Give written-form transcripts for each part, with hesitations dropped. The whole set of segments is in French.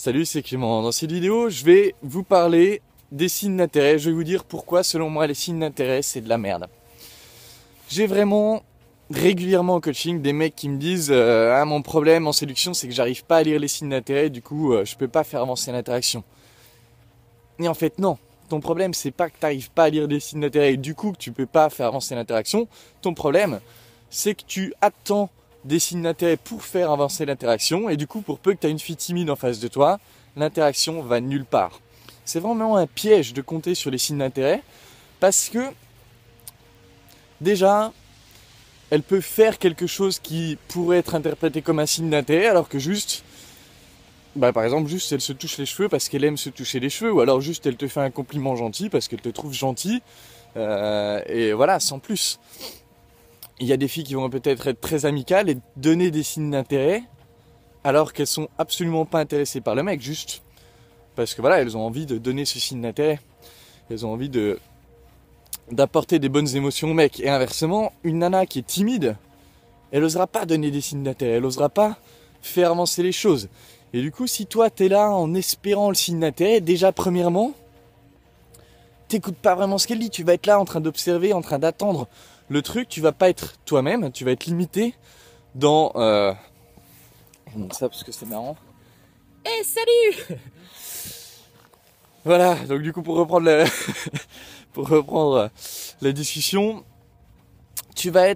Salut, c'est Clément. Dans cette vidéo, je vais vous parler des signes d'intérêt. Je vais vous dire pourquoi, selon moi, les signes d'intérêt, c'est de la merde. J'ai vraiment régulièrement en coaching des mecs qui me disent mon problème en séduction, c'est que j'arrive pas à lire les signes d'intérêt, du coup, je peux pas faire avancer l'interaction. Et en fait, non. Ton problème, c'est pas que tu n'arrives pas à lire des signes d'intérêt et du coup que tu peux pas faire avancer l'interaction. Ton problème, c'est que tu attends des signes d'intérêt pour faire avancer l'interaction et du coup, pour peu que tu aies une fille timide en face de toi, l'interaction va nulle part. C'est vraiment un piège de compter sur les signes d'intérêt parce que déjà, elle peut faire quelque chose qui pourrait être interprété comme un signe d'intérêt alors que juste, par exemple, juste elle se touche les cheveux parce qu'elle aime se toucher les cheveux, ou alors juste elle te fait un compliment gentil parce qu'elle te trouve gentil, et voilà, sans plus. Il y a des filles qui vont peut-être être très amicales et donner des signes d'intérêt alors qu'elles sont absolument pas intéressées par le mec, juste parce que voilà, elles ont envie de donner ce signe d'intérêt. Elles ont envie d'apporter des bonnes émotions au mec. Et inversement, une nana qui est timide, elle n'osera pas donner des signes d'intérêt, elle n'osera pas faire avancer les choses. Et du coup, si toi t'es là en espérant le signe d'intérêt, déjà premièrement, t'écoutes pas vraiment ce qu'elle dit, tu vas être là en train d'observer, en train d'attendre le truc, tu vas pas être toi-même, tu vas être limité dans... Je montre ça parce que c'est marrant. Eh salut. Voilà, donc du coup pour reprendre la discussion, tu vas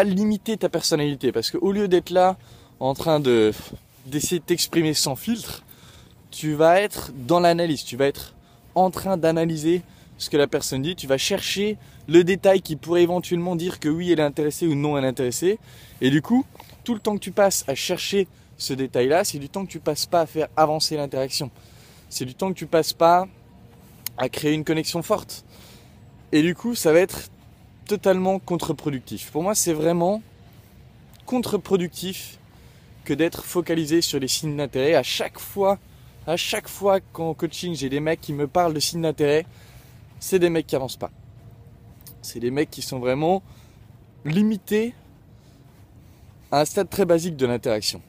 limiter ta personnalité parce qu'au lieu d'être là en train d'essayer de t'exprimer sans filtre, tu vas être dans l'analyse, tu vas être en train d'analyser ce que la personne dit, tu vas chercher le détail qui pourrait éventuellement dire que oui elle est intéressée ou non elle est intéressée, et du coup tout le temps que tu passes à chercher ce détail là, c'est du temps que tu passes pas à faire avancer l'interaction, c'est du temps que tu passes pas à créer une connexion forte, et du coup ça va être totalement contre-productif. Pour moi c'est vraiment contre-productif que d'être focalisé sur les signes d'intérêt. À chaque fois qu'en coaching j'ai des mecs qui me parlent de signes d'intérêt, c'est des mecs qui avancent pas. C'est des mecs qui sont vraiment limités à un stade très basique de l'interaction.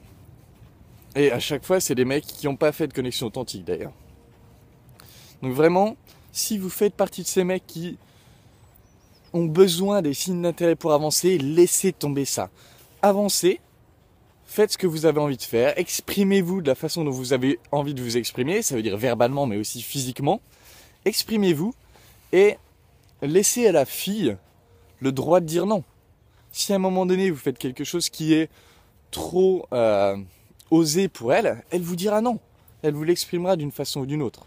Et à chaque fois, c'est des mecs qui n'ont pas fait de connexion authentique d'ailleurs. Donc vraiment, si vous faites partie de ces mecs qui ont besoin des signes d'intérêt pour avancer, laissez tomber ça. Avancez, faites ce que vous avez envie de faire, exprimez-vous de la façon dont vous avez envie de vous exprimer, ça veut dire verbalement mais aussi physiquement. Exprimez-vous et laissez à la fille le droit de dire non. Si à un moment donné vous faites quelque chose qui est trop osé pour elle, elle vous dira non. Elle vous l'exprimera d'une façon ou d'une autre.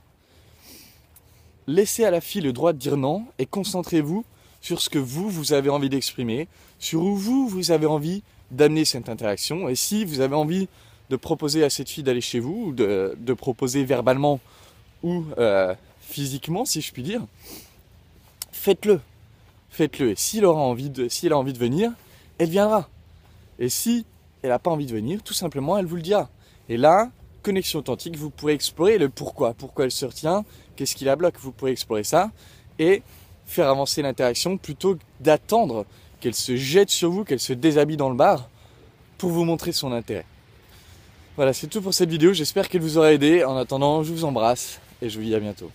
Laissez à la fille le droit de dire non et concentrez-vous sur ce que vous avez envie d'exprimer, sur où vous avez envie d'amener cette interaction. Et si vous avez envie de proposer à cette fille d'aller chez vous, ou de proposer verbalement ou physiquement, si je puis dire, faites-le. Faites-le. Et si elle a envie de venir, elle viendra. Et si elle n'a pas envie de venir, tout simplement, elle vous le dira. Et là, connexion authentique, vous pourrez explorer le pourquoi. Pourquoi elle se retient, qu'est-ce qui la bloque. Vous pourrez explorer ça et faire avancer l'interaction plutôt que d'attendre qu'elle se jette sur vous, qu'elle se déshabille dans le bar pour vous montrer son intérêt. Voilà, c'est tout pour cette vidéo. J'espère qu'elle vous aura aidé. En attendant, je vous embrasse et je vous dis à bientôt.